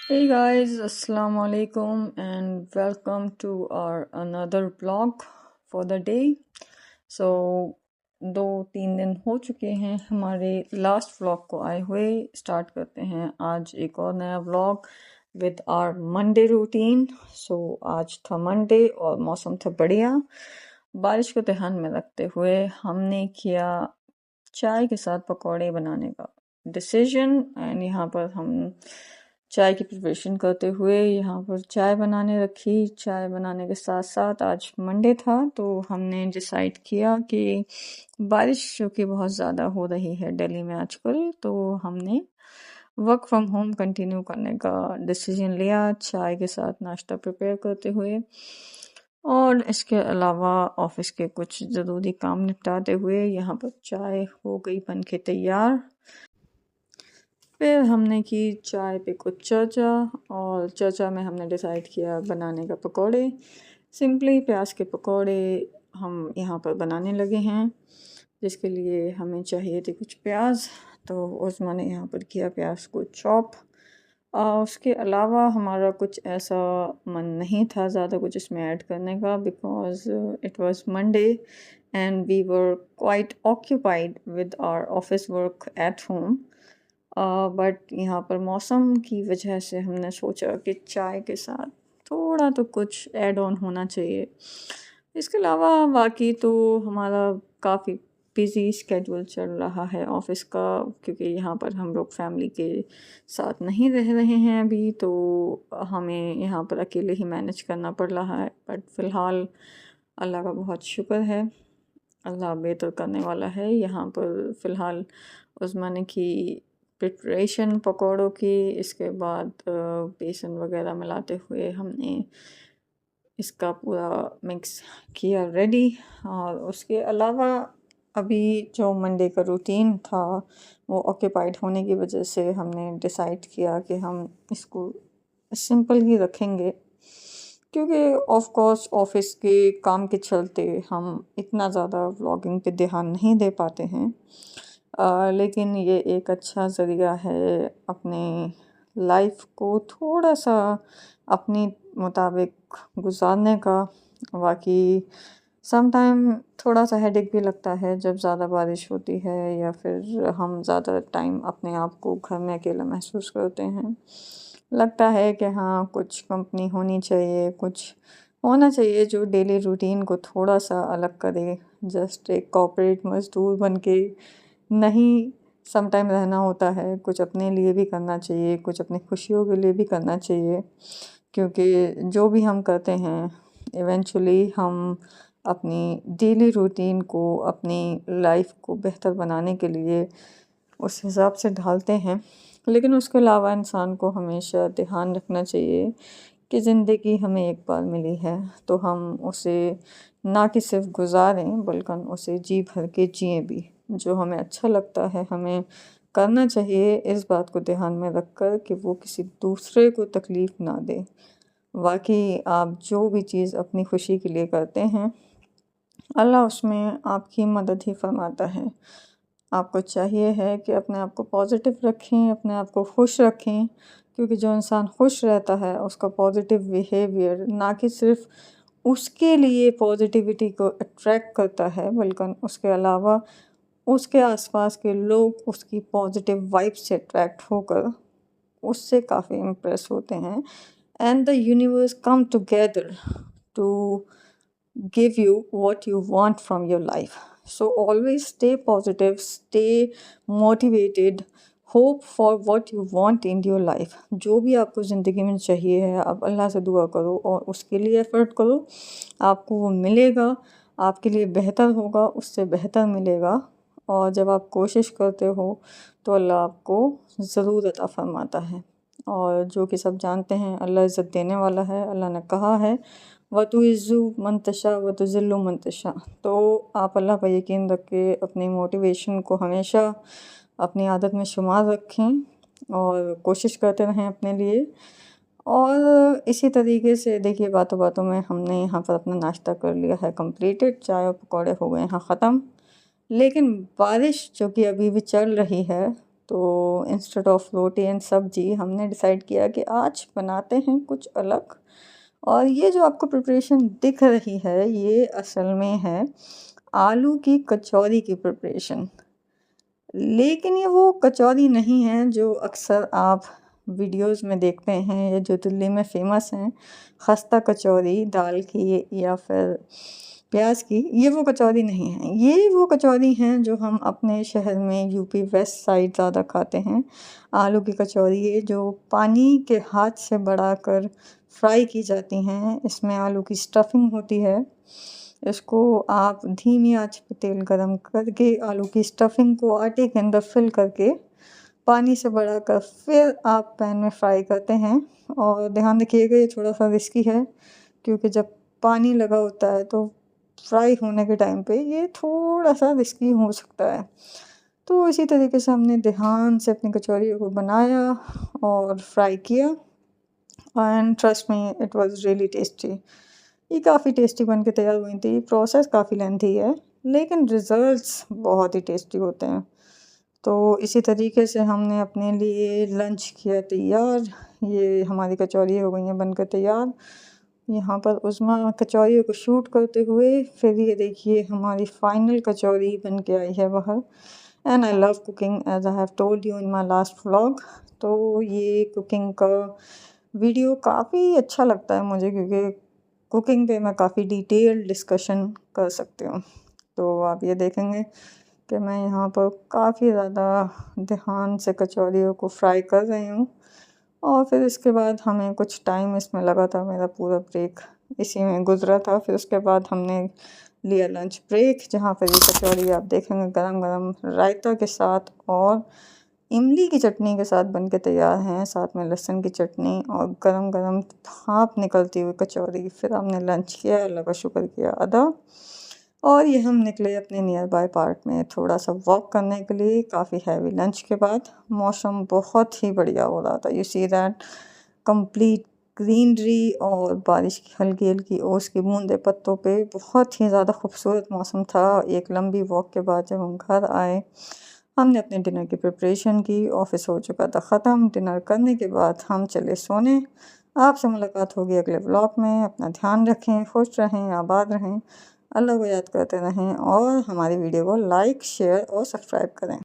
Hey guys, Assalamu alaikum and welcome to our another vlog for the day. So 2-3 दिन हो चुके हैं हमारे लास्ट व्लॉग को आए हुए। स्टार्ट करते हैं आज एक और नया vlog with our Monday routine. So आज था मंडे और मौसम था बढ़िया। बारिश को ध्यान में रखते हुए हमने किया चाय के साथ पकौड़े बनाने का डिसीजन। एंड यहाँ पर हम चाय की प्रिपरेशन करते हुए यहाँ पर चाय बनाने रखी। चाय बनाने के साथ साथ आज मंडे था तो हमने डिसाइड किया कि बारिश जो कि बहुत ज़्यादा हो रही है दिल्ली में आजकल, तो हमने वर्क फ्रॉम होम कंटिन्यू करने का डिसीजन लिया चाय के साथ नाश्ता प्रिपेयर करते हुए। और इसके अलावा ऑफिस के कुछ ज़रूरी काम निपटाते हुए यहाँ पर चाय हो गई बन के तैयार। फिर हमने की चाय पे कुछ चर्चा और चर्चा में हमने डिसाइड किया बनाने का पकौड़े। सिंपली प्याज के पकौड़े हम यहाँ पर बनाने लगे हैं, जिसके लिए हमें चाहिए थे कुछ प्याज। तो उस्मा ने यहाँ पर किया प्याज को चॉप। उसके अलावा हमारा कुछ ऐसा मन नहीं था ज़्यादा कुछ इसमें ऐड करने का, because it was Monday and we were quite occupied with our office work at home. But यहाँ पर मौसम की वजह से हमने सोचा कि चाय के साथ थोड़ा तो कुछ ऐड ऑन होना चाहिए। इसके अलावा बाकी तो हमारा काफ़ी बिज़ी स्केड्यूल चल रहा है ऑफ़िस का, क्योंकि यहाँ पर हम लोग फैमिली के साथ नहीं रह रहे हैं अभी, तो हमें यहाँ पर अकेले ही मैनेज करना पड़ रहा है। बट फ़िलहाल अल्लाह का बहुत शुक्र है, अल्लाह बेहतर करने वाला है। यहाँ पर फ़िलहाल उस्मा की प्रिपरेशन पकौड़ों की, इसके बाद बेसन वगैरह मिलाते हुए हमने इसका पूरा मिक्स किया रेडी। और उसके अलावा अभी जो मंडे का रूटीन था वो ऑक्यूपाइड होने की वजह से हमने डिसाइड किया कि हम इसको सिंपल ही रखेंगे, क्योंकि ऑफ कोर्स ऑफिस के काम के चलते हम इतना ज़्यादा व्लॉगिंग पे ध्यान नहीं दे पाते हैं। लेकिन ये एक अच्छा ज़रिया है अपने लाइफ को थोड़ा सा अपनी मुताबिक गुजारने का। बाकी सम टाइम थोड़ा सा हेडेक भी लगता है जब ज़्यादा बारिश होती है या फिर हम ज़्यादा टाइम अपने आप को घर में अकेला महसूस करते हैं। लगता है कि हाँ, कुछ कंपनी होनी चाहिए, कुछ होना चाहिए जो डेली रूटीन को थोड़ा सा अलग करे। जस्ट एक कॉर्पोरेट मज़दूर बन के नहीं सम टाइम रहना होता है, कुछ अपने लिए भी करना चाहिए, कुछ अपनी खुशियों के लिए भी करना चाहिए। क्योंकि जो भी हम करते हैं इवेंचुअली हम अपनी डेली रूटीन को, अपनी लाइफ को बेहतर बनाने के लिए उस हिसाब से ढालते हैं। लेकिन उसके अलावा इंसान को हमेशा ध्यान रखना चाहिए कि ज़िंदगी हमें एक बार मिली है, तो हम उसे ना कि सिर्फ गुजारें बल्कि उसे जी भर के जिएँ भी। जो हमें अच्छा लगता है हमें करना चाहिए, इस बात को ध्यान में रख कर कि वो किसी दूसरे को तकलीफ़ ना दे। बाकी आप जो भी चीज़ अपनी खुशी के लिए करते हैं, अल्लाह उसमें आपकी मदद ही फरमाता है। आपको चाहिए है कि अपने आप को पॉज़िटिव रखें, अपने आप को खुश रखें, क्योंकि जो इंसान खुश रहता है उसका पॉज़िटिव बिहेवियर ना कि सिर्फ उसके लिए पॉज़िटिविटी को अट्रैक्ट करता है, बल्कि उसके अलावा उसके आसपास के लोग उसकी पॉज़िटिव वाइब से अट्रैक्ट होकर उससे काफ़ी इम्प्रेस होते हैं। And the universe come together to give you what you want from your life. So always stay positive, stay motivated, hope for what you want in your life. जो भी आपको ज़िंदगी में चाहिए है, आप अल्लाह से दुआ करो और उसके लिए एफ़र्ट करो, आपको वो मिलेगा, आपके लिए बेहतर होगा, उससे बेहतर मिलेगा। और जब आप कोशिश करते हो तो अल्लाह आपको ज़रूर अता फ़रमाता है। और जो कि सब जानते हैं अल्लाह इज़्ज़त देने वाला है। अल्लाह ने कहा है वतुइज़्ज़ु मन तशा वतुज़िल्लु मन तशा। तो आप अल्लाह पर यकीन रख के अपनी मोटिवेशन को हमेशा अपनी आदत में शुमार रखें और कोशिश करते रहें अपने लिए। और इसी तरीके से देखिए बातों बातों में हमने यहाँ पर अपना नाश्ता कर लिया है कंप्लीटेड, चाय और पकौड़े हो गए हैं ख़त्म। लेकिन बारिश जो कि अभी भी चल रही है तो इंस्टेड ऑफ रोटी एंड सब्जी हमने डिसाइड किया कि आज बनाते हैं कुछ अलग। और ये जो आपको प्रिपरेशन दिख रही है ये असल में है आलू की कचौरी की प्रिपरेशन। लेकिन ये वो कचौरी नहीं है जो अक्सर आप वीडियोस में देखते हैं या जो दिल्ली में फ़ेमस हैं, खस्ता कचौरी दाल की या फिर प्याज की। ये वो कचौरी नहीं है, ये वो कचौरी हैं जो हम अपने शहर में यूपी वेस्ट साइड ज़्यादा खाते हैं। आलू की कचौरी ये जो पानी के हाथ से बढ़ाकर फ्राई की जाती हैं, इसमें आलू की स्टफिंग होती है। इसको आप धीमी आंच पे तेल गरम करके आलू की स्टफिंग को आटे के अंदर फिल करके पानी से बढ़ाकर फिर आप पैन में फ्राई करते हैं। और ध्यान रखिएगा ये थोड़ा सा रिस्की है, क्योंकि जब पानी लगा होता है तो फ्राई होने के टाइम पे ये थोड़ा सा रिस्की हो सकता है। तो इसी तरीके से हमने ध्यान से अपनी कचौरियों को बनाया और फ्राई किया and trust me it was really tasty. ये काफ़ी टेस्टी बन के तैयार हुई थी। प्रोसेस काफ़ी लेंथी है लेकिन रिज़ल्ट्स बहुत ही टेस्टी होते हैं। तो इसी तरीके से हमने अपने लिए लंच किया तैयार। ये हमारी कचौरी हो गई हैं बनकर तैयार। यहाँ पर उस्मा कचौरियों को शूट करते हुए फिर ये देखिए हमारी फाइनल कचौरी बन के आई है बाहर। And I love cooking as I have told you in my last vlog. तो ये कुकिंग का वीडियो काफ़ी अच्छा लगता है मुझे, क्योंकि कुकिंग पे मैं काफ़ी डिटेल डिस्कशन कर सकती हूँ। तो आप ये देखेंगे कि मैं यहाँ पर काफ़ी ज़्यादा ध्यान से कचौरियों को फ्राई कर रही हूँ। और फिर इसके बाद हमें कुछ टाइम इसमें लगा था, मेरा पूरा ब्रेक इसी में गुजरा था। फिर उसके बाद हमने लिया लंच ब्रेक, जहाँ पर ये कचौरी आप देखेंगे गरम गरम रायता के साथ और इमली की चटनी के साथ बन के तैयार हैं, साथ में लहसुन की चटनी और गरम गरम भाप निकलती हुई कचौरी। फिर हमने लंच किया, अल्लाह का शुक्र किया अदा। और ये हम निकले अपने नियर बाय पार्क में थोड़ा सा वॉक करने के लिए, काफ़ी हैवी लंच के बाद। मौसम बहुत ही बढ़िया हो रहा था, you see that complete greenery और बारिश की हल्की हल्की ओस की बूंदें पत्तों पे, बहुत ही ज़्यादा खूबसूरत मौसम था। एक लंबी वॉक के बाद जब हम घर आए हमने अपने डिनर की प्रिपरेशन की। ऑफिस हो चुका था ख़त्म। डिनर करने के बाद हम चले सोने। आपसे मुलाकात होगी अगले व्लॉग में। अपना ध्यान रखें, खुश रहें, आबाद रहें, अल्लाह को याद करते रहें और हमारी वीडियो को लाइक शेयर और सब्सक्राइब करें।